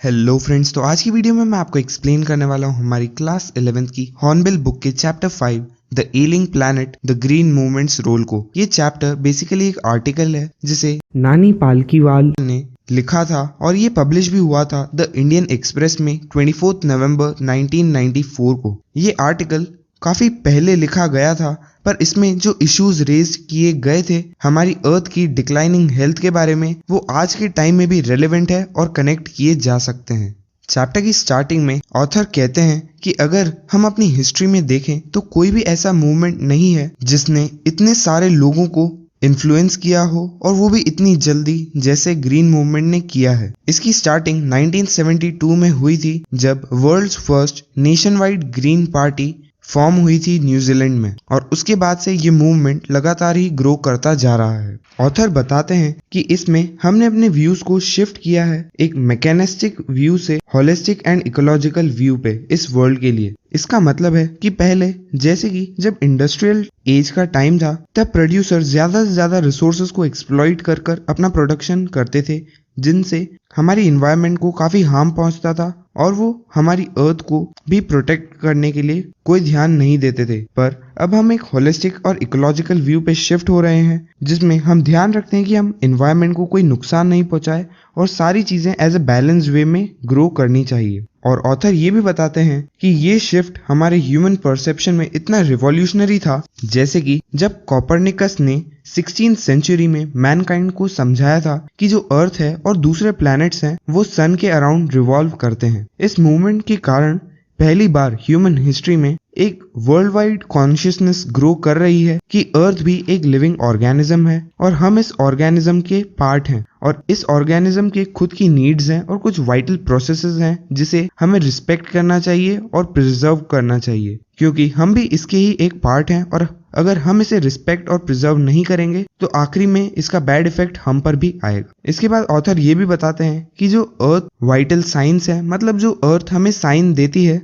Hello friends, तो आज की वीडियो में मैं आपको एक्सप्लेन करने वाला हूँ हमारी क्लास 11th की हॉर्नबिल बुक के chapter 5 the ailing planet the green movements role को। ये चैप्टर बेसिकली एक आर्टिकल है जिसे नानी पालकीवाल ने लिखा था और ये पब्लिश भी हुआ था द इंडियन एक्सप्रेस में 24 नवंबर 1994 को। ये आर्टिकल काफी पहले लिखा गया था, पर इसमें जो इश्यूज रेज किए गए थे हमारी अर्थ की डिक्लाइनिंग हेल्थ के बारे में, वो आज के टाइम में भी रेलेवेंट है और कनेक्ट किए जा सकते हैं। चैप्टर की स्टार्टिंग में ऑथर कहते हैं कि अगर हम अपनी हिस्ट्री में देखें तो कोई भी ऐसा मूवमेंट नहीं है जिसने इतने सारे लोगों को इन्फ्लुएंस किया हो, और वो भी इतनी जल्दी जैसे ग्रीन मूवमेंट ने किया है। इसकी स्टार्टिंग 1972 में हुई थी जब world's first nation wide green party form हुई थी न्यूजीलैंड में, और उसके बाद से ये मूवमेंट लगातार ही ग्रो करता जा रहा है। ऑथर बताते हैं कि इसमें हमने अपने व्यूज को शिफ्ट किया है एक मैकेनिस्टिक व्यू से होलिस्टिक एंड इकोलॉजिकल व्यू पे इस वर्ल्ड के लिए। इसका मतलब है कि पहले जैसे कि जब इंडस्ट्रियल एज का टाइम था तब प्रोड्यूसर ज्यादा से ज्यादा रिसोर्सेज को एक्सप्लॉइट कर अपना प्रोडक्शन करते थे, जिनसे हमारी इन्वायरमेंट को काफी हार्म पहुंचता था और वो हमारी अर्थ को भी प्रोटेक्ट करने के लिए कोई ध्यान नहीं देते थे। पर अब हम एक होलिस्टिक और इकोलॉजिकल व्यू पे शिफ्ट हो रहे हैं जिसमें हम ध्यान रखते हैं कि हम इन्वायरमेंट को कोई नुकसान नहीं पहुंचाए और सारी चीजें एज ए बैलेंस वे में ग्रो करनी चाहिए। और ऑथर ये भी बताते हैं कि ये शिफ्ट हमारे ह्यूमन परसेप्शन में इतना रिवॉल्यूशनरी था, जैसे कि जब कोपरनिकस ने 16th सेंचुरी में मैनकाइंड को समझाया था कि जो अर्थ है और दूसरे प्लैनेट्स हैं वो सन के अराउंड रिवॉल्व करते हैं। इस मूवमेंट के कारण पहली बार ह्यूमन हिस्ट्री में एक वर्ल्ड वाइड कॉन्शियसनेस ग्रो कर रही है कि अर्थ भी एक लिविंग ऑर्गेनिज्म है और हम इस ऑर्गेनिज्म के पार्ट हैं, और इस ऑर्गेनिज्म के खुद की नीड्स हैं और कुछ वाइटल प्रोसेसेस हैं जिसे हमें रिस्पेक्ट करना चाहिए और प्रिजर्व करना चाहिए, क्योंकि हम भी इसके ही एक पार्ट हैं। और अगर हम इसे रिस्पेक्ट और प्रिजर्व नहीं करेंगे तो आखिरी में इसका बैड इफेक्ट हम पर भी आएगा। इसके बाद ऑथर ये भी बताते हैं कि जो अर्थ वाइटल साइंस है, मतलब जो अर्थ हमें साइन देती है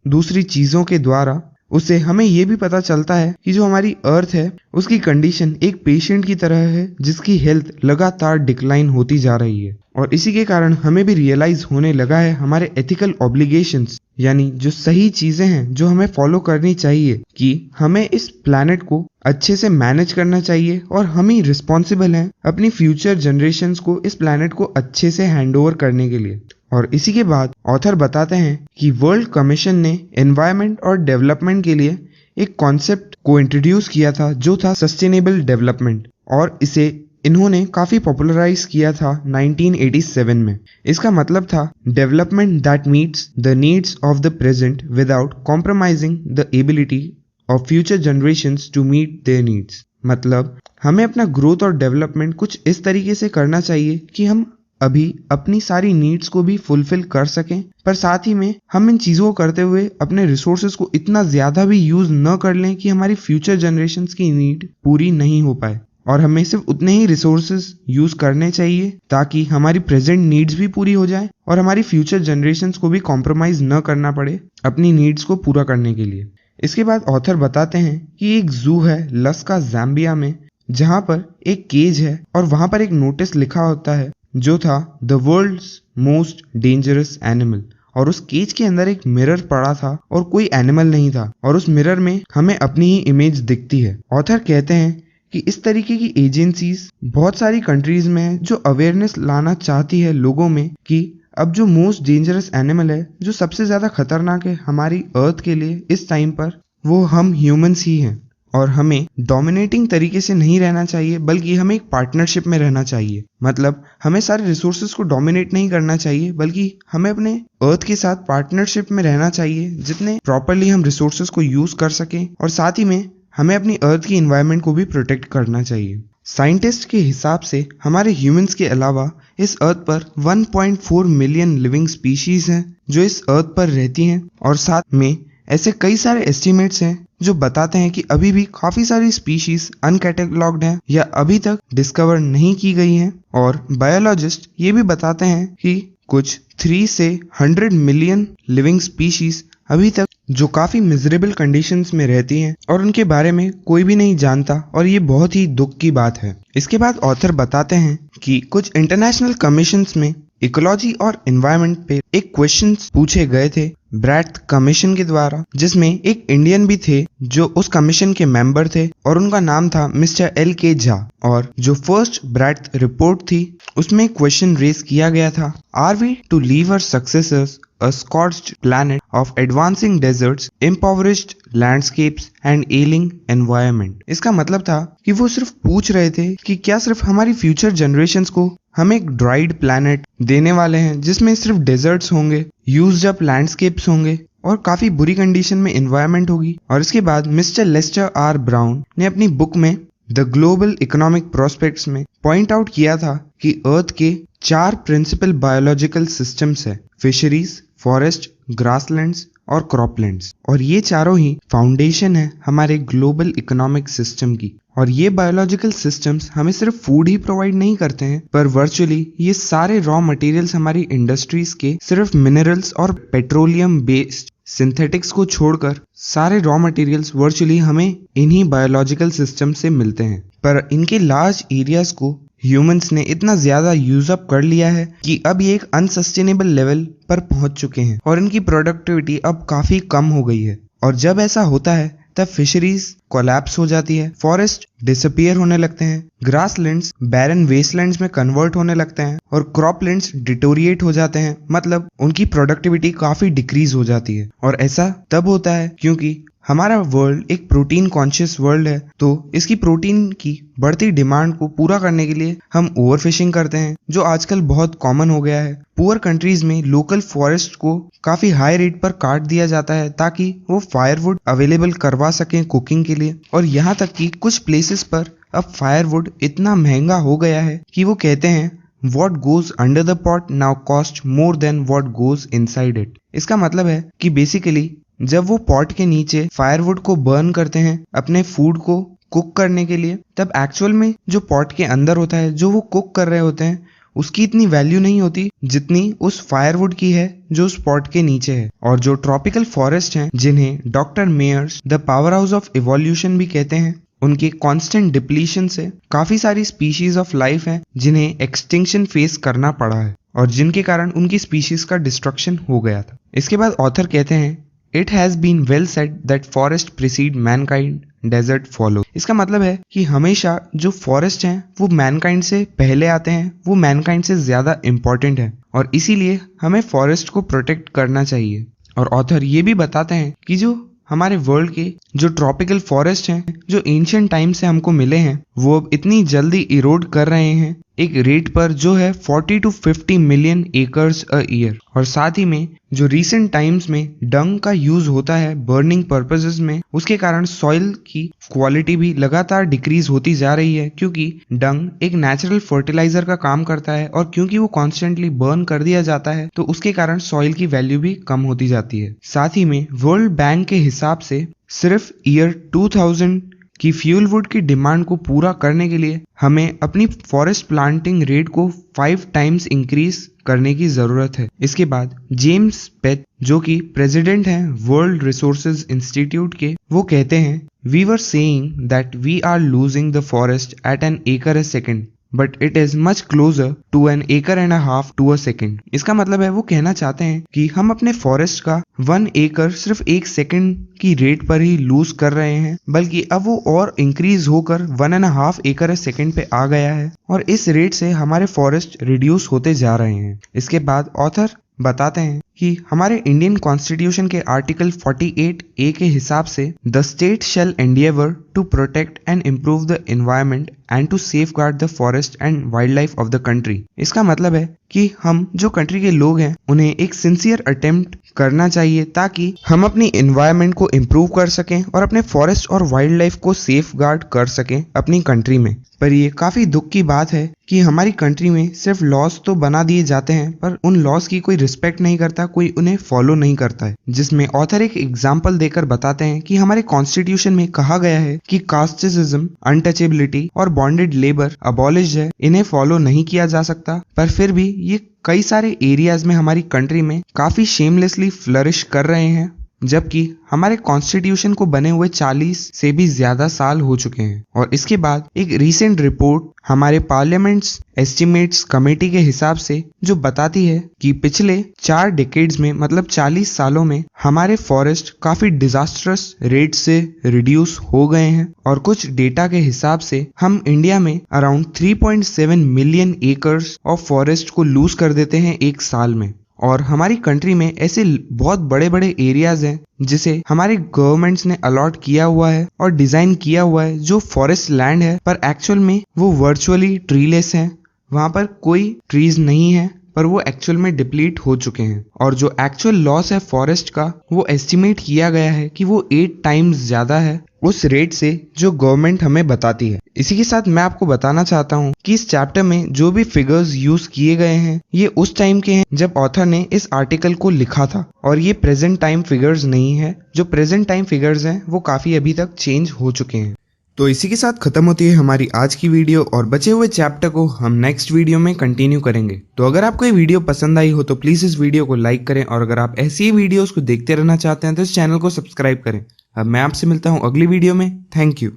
दूसरी चीजों के द्वारा, उससे हमें ये भी पता चलता है कि जो हमारी अर्थ है उसकी कंडीशन एक पेशेंट की तरह है जिसकी हेल्थ लगातार डिक्लाइन होती जा रही है। और इसी के कारण हमें भी रियलाइज होने लगा है हमारे एथिकल ऑब्लिगेशंस, यानी जो सही चीजें हैं जो हमें फॉलो करनी चाहिए, कि हमें इस प्लैनेट को अच्छे से मैनेज करना चाहिए और हम ही रिस्पॉन्सिबल हैं अपनी फ्यूचर जनरेशंस को इस प्लैनेट को अच्छे से हैंड ओवर करने के लिए। और इसी के बाद ऑथर बताते हैं कि वर्ल्ड कमीशन ने एनवायरनमेंट और डेवलपमेंट के लिए एक कॉन्सेप्ट को इंट्रोड्यूस किया था जो था सस्टेनेबल डेवलपमेंट, और इसे इन्होंने काफी पॉपुलराइज किया था 1987 में। इसका मतलब था development that meets the needs of the present without compromising the ability of future generations to meet their needs. मतलब हमें अपना ग्रोथ और डेवलपमेंट कुछ इस तरीके से करना चाहिए कि हम अभी अपनी सारी नीड्स को भी फुलफिल कर सकें, पर साथ ही में हम इन चीजों को करते हुए अपने रिसोर्सेज को इतना ज्यादा भी यूज न कर लें कि हमारी फ्यूचर जनरेशंस की नीड पूरी नहीं हो पाए। और हमें सिर्फ उतने ही रिसोर्सेज यूज करने चाहिए ताकि हमारी प्रेजेंट नीड्स भी पूरी हो जाए और हमारी फ्यूचर जनरेशंस को भी कॉम्प्रोमाइज न करना पड़े अपनी नीड्स को पूरा करने के लिए। इसके बाद ऑथर बताते हैं कि एक जू है लस्का ज़ाम्बिया में, जहां पर एक केज है और वहां पर एक नोटिस लिखा होता है जो था the world's most dangerous animal, और उस केज के अंदर एक मिरर पड़ा था और कोई एनिमल नहीं था, और उस मिरर में हमें अपनी ही इमेज दिखती है। ऑथर कहते हैं कि इस तरीके की एजेंसीज बहुत सारी कंट्रीज में है जो अवेयरनेस लाना चाहती है लोगों में कि अब जो मोस्ट डेंजरस एनिमल है, जो सबसे ज्यादा खतरनाक है हमारी अर्थ के लिए इस टाइम पर, वो हम ह्यूमंस ही हैं। और हमें डोमिनेटिंग तरीके से नहीं रहना चाहिए बल्कि हमें एक पार्टनरशिप में रहना चाहिए। मतलब हमें सारे रिसोर्सेज को डोमिनेट नहीं करना चाहिए बल्कि हमें अपने अर्थ के साथ पार्टनरशिप में रहना चाहिए जितने प्रॉपरली हम रिसोर्सेज को यूज कर सकें, और साथ ही में हमें अपनी अर्थ की एनवायरनमेंट को भी प्रोटेक्ट करना चाहिए। साइंटिस्ट के हिसाब से हमारे ह्यूमंस के अलावा इस अर्थ पर 1.4 मिलियन लिविंग स्पीशीज हैं जो इस अर्थ पर रहती हैं, और साथ में ऐसे कई सारे एस्टिमेट्स हैं जो बताते हैं कि अभी भी काफी सारी स्पीशीज अनकैटलॉग्ड हैं या अभी तक डिस्कवर नहीं की गई हैं। और बायोलॉजिस्ट ये भी बताते हैं कि कुछ 3 से 100 मिलियन लिविंग स्पीशीज अभी तक जो काफी मिजरेबल कंडीशंस में रहती हैं और उनके बारे में कोई भी नहीं जानता, और ये बहुत ही दुख की बात है। इसके बाद ऑथर बताते हैं कि कुछ इंटरनेशनल कमीशंस में इकोलॉजी और एनवायरनमेंट पे एक क्वेश्चन पूछे गए थे ब्रैड कमीशन के द्वारा, जिसमें एक इंडियन भी थे जो उस कमीशन के मेंबर थे और उनका नाम था मिस्टर L.K. झा। और जो फर्स्ट ब्रैड रिपोर्ट थी उसमें क्वेश्चन रेज किया गया था, are we to leave our successors a scorched planet of advancing deserts, impoverished landscapes and ailing environment। इसका मतलब था कि वो सिर्फ पूछ रहे थे कि क्या सिर्फ हमारी फ्यूचर जनरेशंस को हम एक ड्राइड प्लैनेट देने वाले हैं जिसमें सिर्फ डेजर्ट्स होंगे, यूज्ड अप लैंडस्केप्स होंगे और काफी बुरी कंडीशन में एनवायरनमेंट होगी। और इसके बाद मिस्टर लेस्टर आर ब्राउन ने अपनी बुक में द ग्लोबल इकोनॉमिक प्रोस्पेक्ट्स में पॉइंट आउट किया था कि अर्थ के 4 प्रिंसिपल बायोलॉजिकल सिस्टम्स है, फिशरीज, फॉरेस्ट, ग्रासलैंड्स और क्रॉपलैंड्स, और ये चारों ही फाउंडेशन है हमारे ग्लोबल इकोनॉमिक सिस्टम की। और ये बायोलॉजिकल सिस्टम्स हमें सिर्फ फूड ही प्रोवाइड नहीं करते हैं, पर वर्चुअली ये सारे रॉ मटेरियल्स हमारी इंडस्ट्रीज के सिर्फ मिनरल्स और पेट्रोलियम बेस्ड सिंथेटिक्स को छोड़कर सारे रॉ मटेरियल्स वर्चुअली हमें इन्हीं बायोलॉजिकल सिस्टम से मिलते हैं। पर इनके लार्ज एरियाज को ह्यूमंस ने इतना ज्यादा यूज अप कर लिया है कि अब ये एक अनसस्टेनेबल लेवल पर पहुंच चुके हैं और इनकी प्रोडक्टिविटी अब काफी कम हो गई है। और जब ऐसा होता है तब फिशरीज कोलैप्स हो जाती है, फॉरेस्ट डिसअपियर होने लगते हैं, ग्रासलैंड्स बैरन वेस्टलैंड्स में कन्वर्ट होने लगते हैं और क्रॉपलैंड्स डिटोरिएट हो जाते हैं, मतलब उनकी प्रोडक्टिविटी काफी डिक्रीज हो जाती है। और ऐसा तब होता है क्योंकि हमारा वर्ल्ड एक प्रोटीन कॉन्शियस वर्ल्ड है, तो इसकी प्रोटीन की बढ़ती डिमांड को पूरा करने के लिए हम ओवरफिशिंग करते हैं, जो आजकल बहुत कॉमन हो गया है। पुअर कंट्रीज में लोकल फॉरेस्ट को काफी हाई रेट पर काट दिया जाता है ताकि वो फायरवुड अवेलेबल करवा सकें कुकिंग के लिए। और यहाँ तक कि कुछ प्लेसेस पर अब फायरवुड इतना महंगा हो गया है कि वो कहते हैं what goes under the pot now cost more than what goes inside it। इसका मतलब है कि बेसिकली जब वो पॉट के नीचे फायरवुड को बर्न करते हैं अपने फूड को कुक करने के लिए, तब एक्चुअल में जो पॉट के अंदर होता है, जो वो कुक कर रहे होते हैं, उसकी इतनी वैल्यू नहीं होती जितनी उस फायरवुड की है जो उस पॉट के नीचे है। और जो ट्रॉपिकल फॉरेस्ट हैं, जिन्हें doctor Myers the power house of evolution भी कहते हैं, उनके कांस्टेंट डिप्लीशन से काफी सारी स्पीशीज ऑफ लाइफ हैं जिन्हें एक्सटिंक्शन फेस करना पड़ा है और जिनके कारण उनकी स्पीशीज का डिस्ट्रक्शन हो गया था। इसके बाद ऑथर कहते हैं It has been well said that forest precede mankind, desert follow। इसका मतलब है कि हमेशा जो फॉरेस्ट हैं वो मैनकाइंड से पहले आते हैं, वो मैनकाइंड से ज्यादा इम्पोर्टेंट है और इसीलिए हमें फॉरेस्ट को प्रोटेक्ट करना चाहिए। और ऑथर ये भी बताते हैं कि जो हमारे वर्ल्ड के जो ट्रॉपिकल फॉरेस्ट हैं, जो एंशिएंट टाइम से हमको मिले हैं, वो अब इतनी जल्दी इरोड कर रहे हैं एक रेट पर जो है 40 to 50 million acres a year. और साथ ही में जो रीसेंट टाइम्स में डंग का यूज होता है बर्निंग पर्पसेस में, उसके कारण सॉइल की क्वालिटी भी लगातार डिक्रीज होती जा रही है, क्योंकि डंग एक नेचुरल फर्टिलाइजर का काम करता है और क्योंकि वो कॉन्स्टेंटली बर्न कर दिया जाता है तो उसके कारण सॉइल की वैल्यू भी कम होती जाती है। साथ ही में वर्ल्ड बैंक के हिसाब से सिर्फ ईयर 2000 कि फ्यूल वुड की डिमांड को पूरा करने के लिए हमें अपनी फॉरेस्ट प्लांटिंग रेट को 5 टाइम्स इंक्रीज करने की जरूरत है। इसके बाद जेम्स पेथ, जो कि प्रेसिडेंट हैं वर्ल्ड रिसोर्सेज इंस्टीट्यूट के, वो कहते हैं we were saying that we are losing the forest at an acre a second but it is much closer to an acre and a half to a second. इसका मतलब है वो कहना चाहते हैं कि हम अपने फॉरेस्ट का 1 एकड़ सिर्फ 1 सेकेंड की रेट पर ही लूज कर रहे हैं, बल्कि अब वो और इंक्रीज होकर 1.5 एकड़ सेकेंड पे आ गया है और इस रेट से हमारे फॉरेस्ट रिड्यूस होते जा रहे हैं। इसके बाद ऑथर बताते हैं कि हमारे इंडियन कॉन्स्टिट्यूशन के आर्टिकल 48A के हिसाब से the state shall endeavour to protect and improve the environment and to safeguard the forest and wildlife of the country. इसका मतलब है कि हम जो कंट्री के लोग हैं उन्हें एक सिंसियर अटेम्प्ट करना चाहिए ताकि हम अपनी एनवायरनमेंट को इम्प्रूव कर सकें और अपने फॉरेस्ट और वाइल्ड लाइफ को सेफ गार्ड कर सकें अपनी कंट्री में। पर ये काफी दुख की बात है कि हमारी कंट्री में सिर्फ लॉस तो बना दिए जाते हैं पर उन लॉस की कोई रिस्पेक्ट नहीं करता, कोई उन्हें फॉलो नहीं करता है। जिसमें ऑथर एक एग्जाम्पल देकर बताते हैं कि हमारे कॉन्स्टिट्यूशन में कहा गया है कि कास्टिज्म, अनटचेबिलिटी और बॉन्डेड लेबर अबॉलिश है, इन्हें फॉलो नहीं किया जा सकता, पर फिर भी ये कई सारे एरियाज में हमारी कंट्री में काफी शेमलेसली फ्लरिश कर रहे हैं जबकि हमारे कॉन्स्टिट्यूशन को बने हुए 40 से भी ज्यादा साल हो चुके हैं। और इसके बाद एक रीसेंट रिपोर्ट हमारे पार्लियामेंट्स एस्टिमेट्स कमेटी के हिसाब से जो बताती है कि पिछले 4 डिकेड्स में मतलब 40 सालों में हमारे फॉरेस्ट काफी डिजास्ट्रस रेट से रिड्यूस हो गए हैं। और कुछ डेटा के हिसाब से हम इंडिया में around 3.7 million acres of forest को लूज कर देते हैं एक साल में। और हमारी कंट्री में ऐसे बहुत बड़े बड़े एरियाज हैं जिसे हमारे गवर्नमेंट्स ने अलॉट किया हुआ है और डिजाइन किया हुआ है जो फॉरेस्ट लैंड है, पर एक्चुअल में वो वर्चुअली ट्रीलेस हैं। वहां पर कोई ट्रीज नहीं है, पर वो एक्चुअल में डिप्लीट हो चुके हैं। और जो एक्चुअल लॉस है फॉरेस्ट का वो एस्टिमेट किया गया है कि वो 8 टाइम्स ज्यादा है उस रेट से जो गवर्नमेंट हमें बताती है। इसी के साथ मैं आपको बताना चाहता हूँ कि इस चैप्टर में जो भी फिगर्स यूज किए गए हैं ये उस टाइम के हैं जब ऑथर ने इस आर्टिकल को लिखा था, और ये प्रेजेंट टाइम फिगर्स नहीं है। जो प्रेजेंट टाइम फिगर्स हैं वो काफी अभी तक चेंज हो चुके हैं। तो इसी के साथ खत्म होती है हमारी आज की वीडियो, और बचे हुए चैप्टर को हम नेक्स्ट वीडियो में कंटिन्यू करेंगे। तो अगर आपको ये वीडियो पसंद आई हो तो प्लीज इस वीडियो को लाइक करें, और अगर आप ऐसी ही वीडियोस को देखते रहना चाहते हैं तो इस चैनल को सब्सक्राइब करें। अब मैं आपसे मिलता हूँ अगली वीडियो में। Thank you.